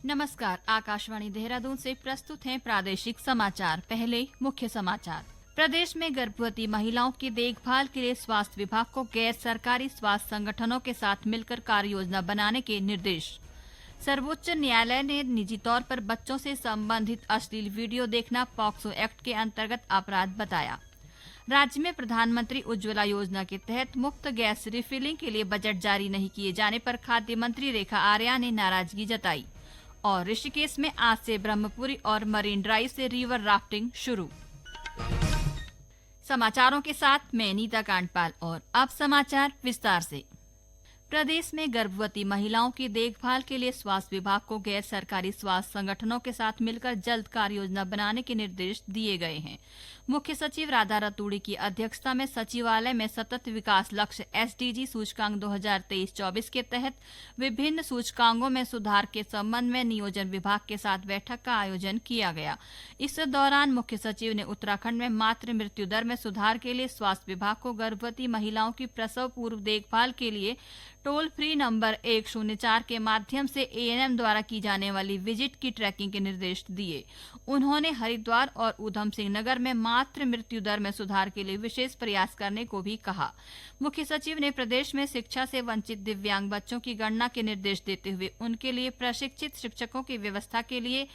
नमस्कार, आकाशवाणी देहरादून से प्रस्तुत हैं प्रादेशिक समाचार। पहले मुख्य समाचार। प्रदेश में गर्भवती महिलाओं की देखभाल के लिए स्वास्थ्य विभाग को गैर सरकारी स्वास्थ्य संगठनों के साथ मिलकर कार्य योजना बनाने के निर्देश। सर्वोच्च न्यायालय ने निजी तौर पर बच्चों से संबंधित अश्लील वीडियो देखना पॉक्सो एक्ट के अंतर्गत अपराध बताया। राज्य में प्रधानमंत्री उज्ज्वला योजना के तहत मुफ्त गैस रिफिलिंग के लिए बजट जारी नहीं किए जाने पर खाद्य मंत्री रेखा आर्या ने नाराजगी जताई। और ऋषिकेश में आज से ब्रह्मपुरी और मरीन ड्राइव से रिवर राफ्टिंग शुरू। समाचारों के साथ मैं नीता कांडपाल और अब समाचार विस्तार से। प्रदेश में गर्भवती महिलाओं की देखभाल के लिए स्वास्थ्य विभाग को गैर सरकारी स्वास्थ्य संगठनों के साथ मिलकर जल्द कार्य योजना बनाने के निर्देश दिए गए हैं। मुख्य सचिव राधा रतूड़ी की अध्यक्षता में सचिवालय में सतत विकास लक्ष्य एसडीजी सूचकांक 2023-24 के तहत विभिन्न सूचकांकों में सुधार के संबंध में नियोजन विभाग के साथ बैठक का आयोजन किया गया। इस दौरान मुख्य सचिव ने उत्तराखंड में मातृ मृत्यु दर में सुधार के लिए स्वास्थ्य विभाग को गर्भवती महिलाओं की प्रसव पूर्व देखभाल के लिए टोल फ्री नंबर 104 के माध्यम से एएनएम द्वारा की जाने वाली विजिट की ट्रैकिंग के निर्देश दिए। उन्होंने हरिद्वार और ऊधम सिंह नगर में मातृ मृत्यु दर में सुधार के लिए विशेष प्रयास करने को भी कहा। मुख्य सचिव ने प्रदेश में शिक्षा से वंचित दिव्यांग बच्चों की गणना के निर्देश देते हुए उनके लिए प्रशिक्षित शिक्षकों की व्यवस्था के लिए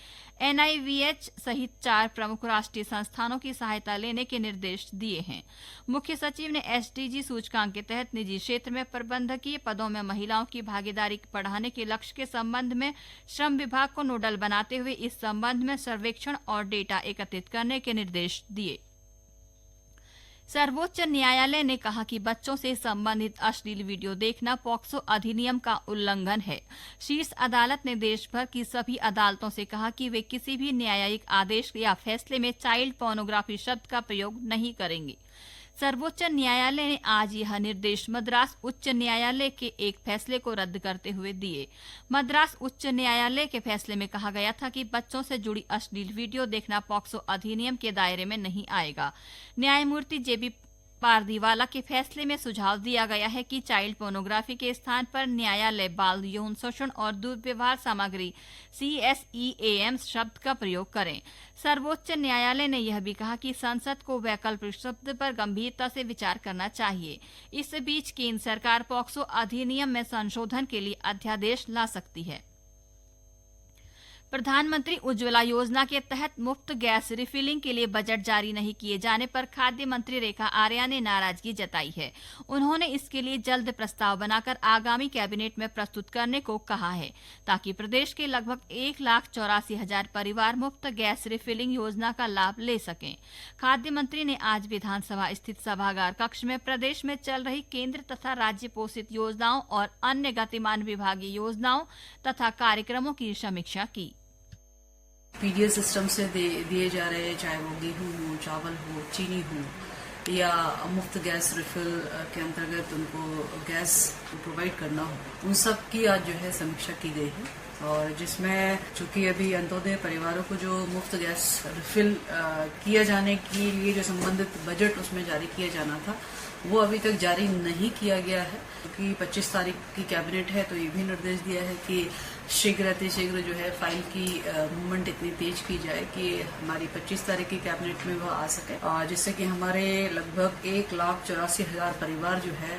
एनआईवीएच सहित 4 प्रमुख राष्ट्रीय संस्थानों की सहायता लेने के निर्देश दिए हैं। मुख्य सचिव ने एसडीजी सूचकांक के तहत निजी क्षेत्र में प्रबंधकीय पदों में महिलाओं की भागीदारी बढ़ाने के लक्ष्य के संबंध में श्रम विभाग को नोडल बनाते हुए इस संबंध में सर्वेक्षण और डेटा एकत्रित करने के निर्देश दिए। सर्वोच्च न्यायालय ने कहा कि बच्चों से संबंधित अश्लील वीडियो देखना पॉक्सो अधिनियम का उल्लंघन है। शीर्ष अदालत ने देश भर की सभी अदालतों से कहा कि वे किसी भी न्यायिक आदेश या फैसले में चाइल्ड पोर्नोग्राफी शब्द का प्रयोग नहीं करेंगे। सर्वोच्च न्यायालय ने आज यह निर्देश मद्रास उच्च न्यायालय के एक फैसले को रद्द करते हुए दिए। मद्रास उच्च न्यायालय के फैसले में कहा गया था कि बच्चों से जुड़ी अश्लील वीडियो देखना पॉक्सो अधिनियम के दायरे में नहीं आएगा। न्यायमूर्ति जेबी पारदीवाला के फैसले में सुझाव दिया गया है कि चाइल्ड पोर्नोग्राफी के स्थान पर न्यायालय बाल यौन शोषण और दुर्व्यवहार सामग्री CSEAM शब्द का प्रयोग करें। सर्वोच्च न्यायालय ने यह भी कहा कि संसद को वैकल्पिक शब्द पर गंभीरता से विचार करना चाहिए। इस बीच केंद्र सरकार पॉक्सो अधिनियम में संशोधन के लिए अध्यादेश ला सकती है। प्रधानमंत्री उज्ज्वला योजना के तहत मुफ्त गैस रिफिलिंग के लिए बजट जारी नहीं किए जाने पर खाद्य मंत्री रेखा आर्या ने नाराजगी जताई है। उन्होंने इसके लिए जल्द प्रस्ताव बनाकर आगामी कैबिनेट में प्रस्तुत करने को कहा है ताकि प्रदेश के लगभग 1,84,000 परिवार मुफ्त गैस रिफिलिंग योजना का लाभ ले सकें। खाद्य मंत्री ने आज विधानसभा स्थित सभागार कक्ष में प्रदेश में चल रही केंद्र तथा राज्य पोषित योजनाओं और अन्य गतिमान विभागीय योजनाओं तथा कार्यक्रमों की समीक्षा की। पीडीएस सिस्टम से दिए जा रहे, चाहे वो गेहूं हो, चावल हो, चीनी हो या मुफ्त गैस रिफिल के अंतर्गत उनको गैस प्रोवाइड करना हो, उन सब की आज जो है समीक्षा की गई है। और जिसमें चूंकि अभी अंत्योदय परिवारों को जो मुफ्त गैस रिफिल किया जाने के लिए जो संबंधित बजट उसमें जारी किया जाना था वो अभी तक जारी नहीं किया गया है, क्योंकि 25 तारीख की कैबिनेट है तो ये भी निर्देश दिया है कि शीघ्र जो है फाइल की मूवमेंट इतनी तेज की जाए कि हमारी 25 तारीख की कैबिनेट में वह आ सके, और जिससे कि हमारे लगभग 1,84,000 परिवार जो है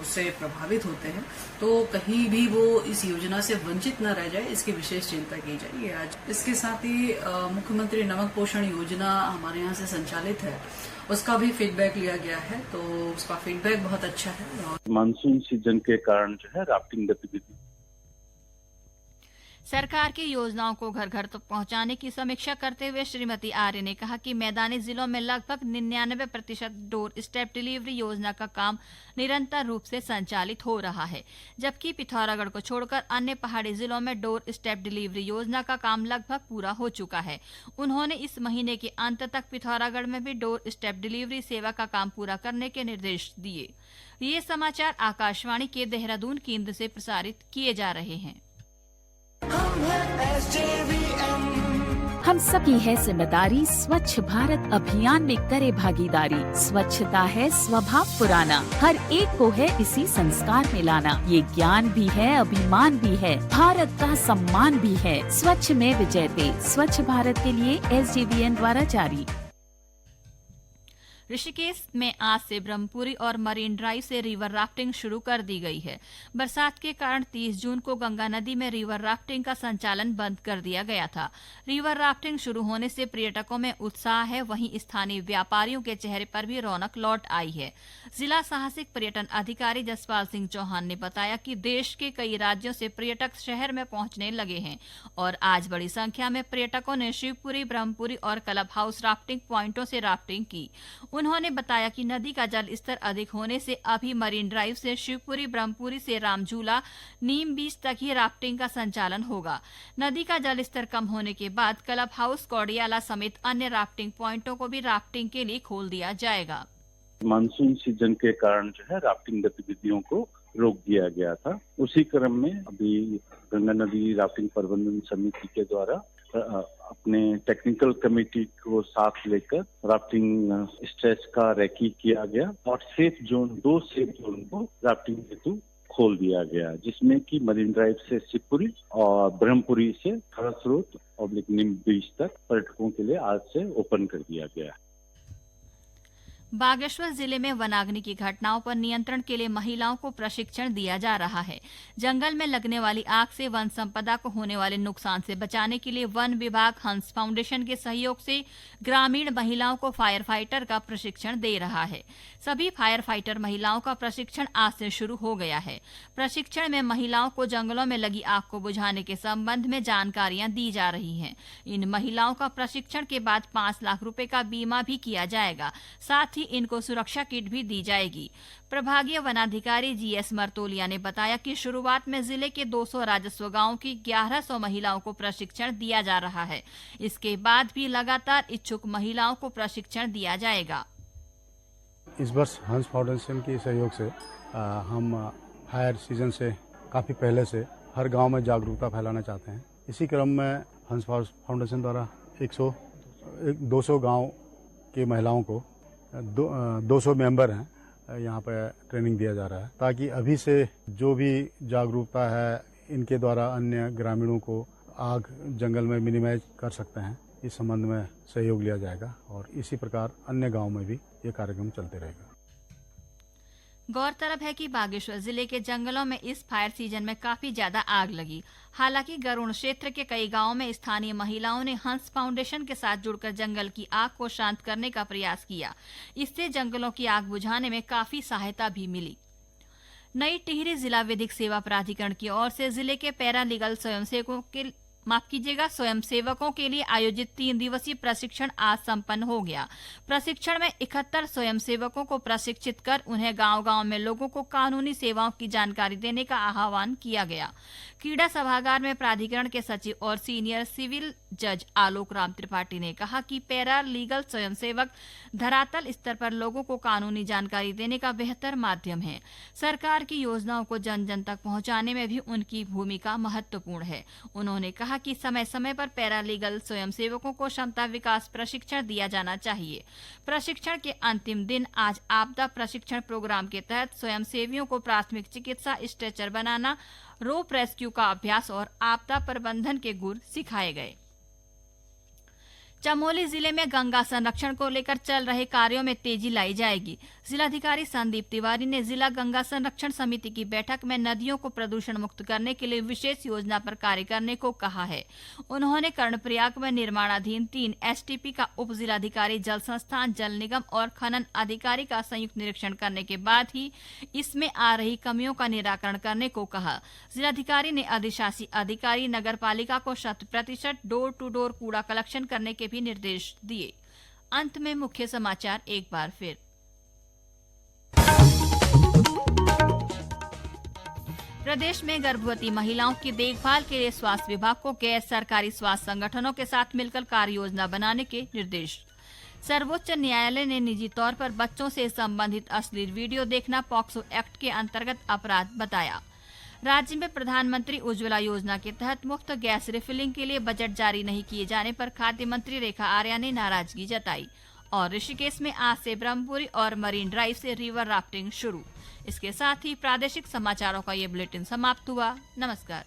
उससे प्रभावित होते हैं, तो कहीं भी वो इस योजना से वंचित न रह जाए, इसकी विशेष चिंता की जाए आज। इसके साथ ही मुख्यमंत्री नमक पोषण योजना हमारे यहाँ से संचालित है, उसका भी फीडबैक लिया गया है, तो उसका फीडबैक बहुत अच्छा है। मानसून सीजन के कारण जो है राफ्टिंग गतिविधि सरकार की योजनाओं को घर घर तक पहुंचाने की समीक्षा करते हुए श्रीमती आर्य ने कहा कि मैदानी जिलों में लगभग 99% डोर स्टेप डिलीवरी योजना का काम निरंतर रूप से संचालित हो रहा है, जबकि पिथौरागढ़ को छोड़कर अन्य पहाड़ी जिलों में डोर स्टेप डिलीवरी योजना का काम लगभग पूरा हो चुका है। उन्होंने इस महीने के अंत तक पिथौरागढ़ में भी डोर स्टेप डिलीवरी सेवा का काम पूरा करने के निर्देश दिए। ये समाचार आकाशवाणी के देहरादून केंद्र से प्रसारित किए जा रहे हैं। हम हैं SJVN, हम सबकी है जिम्मेदारी, स्वच्छ भारत अभियान में करे भागीदारी। स्वच्छता है स्वभाव पुराना, हर एक को है इसी संस्कार में लाना। ये ज्ञान भी है, अभिमान भी है, भारत का सम्मान भी है। स्वच्छ में विजयते, स्वच्छ भारत के लिए SJVN द्वारा जारी। ऋषिकेश में आज से ब्रह्मपुरी और मरीन ड्राइव से रिवर राफ्टिंग शुरू कर दी गई है। बरसात के कारण 30 जून को गंगा नदी में रिवर राफ्टिंग का संचालन बंद कर दिया गया था। रिवर राफ्टिंग शुरू होने से पर्यटकों में उत्साह है, वहीं स्थानीय व्यापारियों के चेहरे पर भी रौनक लौट आई है। जिला साहसिक पर्यटन अधिकारी जसपाल सिंह चौहान ने बताया कि देश के कई राज्यों से पर्यटक शहर में पहुंचने लगे हैं और आज बड़ी संख्या में पर्यटकों ने शिवपुरी, ब्रह्मपुरी और क्लब हाउस राफ्टिंग पॉइंटों से राफ्टिंग की। उन्होंने बताया कि नदी का जल स्तर अधिक होने से अभी मरीन ड्राइव से शिवपुरी, ब्रह्मपुरी से रामझूला, नीम बीच तक ही राफ्टिंग का संचालन होगा। नदी का जल स्तर कम होने के बाद क्लब हाउस, कौड़ियाला समेत अन्य राफ्टिंग पॉइंटों को भी राफ्टिंग के लिए खोल दिया जाएगा। मानसून सीजन के कारण जो है राफ्टिंग गतिविधियों को रोक दिया गया था। उसी क्रम में अभी गंगा नदी राफ्टिंग प्रबंधन समिति के द्वारा अपने टेक्निकल कमेटी को साथ लेकर राफ्टिंग स्ट्रेच का रेकी किया गया और दो सेफ जोन को राफ्टिंग हेतु खोल दिया गया, जिसमें कि मरीन ड्राइव से शिवपुरी और ब्रह्मपुरी से खरस्रोत और नीम बीच तक पर्यटकों के लिए आज से ओपन कर दिया गया। बागेश्वर जिले में वनाग्नि की घटनाओं पर नियंत्रण के लिए महिलाओं को प्रशिक्षण दिया जा रहा है। जंगल में लगने वाली आग से वन संपदा को होने वाले नुकसान से बचाने के लिए वन विभाग हंस फाउंडेशन के सहयोग से ग्रामीण महिलाओं को फायर फाइटर का प्रशिक्षण दे रहा है। सभी फायर फाइटर महिलाओं का प्रशिक्षण आज से शुरू हो गया है। प्रशिक्षण में महिलाओं को जंगलों में लगी आग को बुझाने के संबंध में जानकारियां दी जा रही हैं। इन महिलाओं का प्रशिक्षण के बाद 5 लाख रुपए का बीमा भी किया जाएगा। साथ ही इनको सुरक्षा किट भी दी जाएगी। प्रभागीय वनाधिकारी GS मर्तोलिया ने बताया कि शुरुआत में जिले के 200 राजस्व गांवों की 1100 महिलाओं को प्रशिक्षण दिया जा रहा है। इसके बाद भी लगातार इच्छुक महिलाओं को प्रशिक्षण दिया जाएगा। इस वर्ष हंस फाउंडेशन के सहयोग से हम फायर सीजन से काफ़ी पहले से हर गांव में जागरूकता फैलाना चाहते हैं। इसी क्रम में हंस फाउंडेशन द्वारा 200 गांव की महिलाओं को 200 मेंबर हैं, यहाँ पे ट्रेनिंग दिया जा रहा है ताकि अभी से जो भी जागरूकता है इनके द्वारा अन्य ग्रामीणों को आग जंगल में मिनिमाइज कर सकते हैं। इस संबंध में सहयोग लिया जाएगा और इसी प्रकार अन्य गांव में भी ये कार्यक्रम चलते रहेगा। गौरतलब है कि बागेश्वर जिले के जंगलों में इस फायर सीजन में काफी ज्यादा आग लगी। हालांकि गरुड़ क्षेत्र के कई गांवों में स्थानीय महिलाओं ने हंस फाउंडेशन के साथ जुड़कर जंगल की आग को शांत करने का प्रयास किया। इससे जंगलों की आग बुझाने में काफी सहायता भी मिली। नई टिहरी जिला विधिक सेवा प्राधिकरण की ओर से जिले के पैरालीगल स्वयंसेवकों के लिए आयोजित 3 दिवसीय प्रशिक्षण आज संपन्न हो गया। प्रशिक्षण में 71 स्वयंसेवकों को प्रशिक्षित कर उन्हें गांव-गांव में लोगों को कानूनी सेवाओं की जानकारी देने का आह्वान किया गया। क्रीड़ा सभागार में प्राधिकरण के सचिव और सीनियर सिविल जज आलोक राम त्रिपाठी ने कहा कि पैरा लीगल स्वयंसेवक धरातल स्तर पर लोगों को कानूनी जानकारी देने का बेहतर माध्यम है। सरकार की योजनाओं को जन जन तक पहुंचाने में भी उनकी भूमिका महत्वपूर्ण है। उन्होंने कहा कि समय समय पर पैरालीगल स्वयंसेवकों को क्षमता विकास प्रशिक्षण दिया जाना चाहिए। प्रशिक्षण के अंतिम दिन आज आपदा प्रशिक्षण प्रोग्राम के तहत स्वयंसेवियों को प्राथमिक चिकित्सा, स्ट्रेचर बनाना, रोप रेस्क्यू का अभ्यास और आपदा प्रबंधन के गुर सिखाए गए। चमोली जिले में गंगा संरक्षण को लेकर चल रहे कार्यों में तेजी लाई जाएगी। जिलाधिकारी संदीप तिवारी ने जिला गंगा संरक्षण समिति की बैठक में नदियों को प्रदूषण मुक्त करने के लिए विशेष योजना पर कार्य करने को कहा है। उन्होंने कर्णप्रयाग में निर्माणाधीन 3 STP का उप जिलाधिकारी, जल संस्थान, जल निगम और खनन अधिकारी का संयुक्त निरीक्षण करने के बाद ही इसमें आ रही कमियों का निराकरण करने को कहा। जिलाधिकारी ने अधिशासी अधिकारी, नगर पालिका को 100% डोर टू डोर कूड़ा कलेक्शन करने के भी निर्देश दिए। अंत में मुख्य समाचार एक बार फिर। प्रदेश में गर्भवती महिलाओं की देखभाल के लिए स्वास्थ्य विभाग को गैर सरकारी स्वास्थ्य संगठनों के साथ मिलकर कार्य योजना बनाने के निर्देश। सर्वोच्च न्यायालय ने निजी तौर पर बच्चों से संबंधित अश्लील वीडियो देखना पॉक्सो एक्ट के अंतर्गत अपराध बताया। राज्य में प्रधानमंत्री उज्ज्वला योजना के तहत मुफ्त गैस रिफिलिंग के लिए बजट जारी नहीं किए जाने पर खाद्य मंत्री रेखा आर्या ने नाराजगी जताई। और ऋषिकेश में आज से ब्रह्मपुरी और मरीन ड्राइव से रिवर राफ्टिंग शुरू। इसके साथ ही प्रादेशिक समाचारों का ये बुलेटिन समाप्त हुआ। नमस्कार।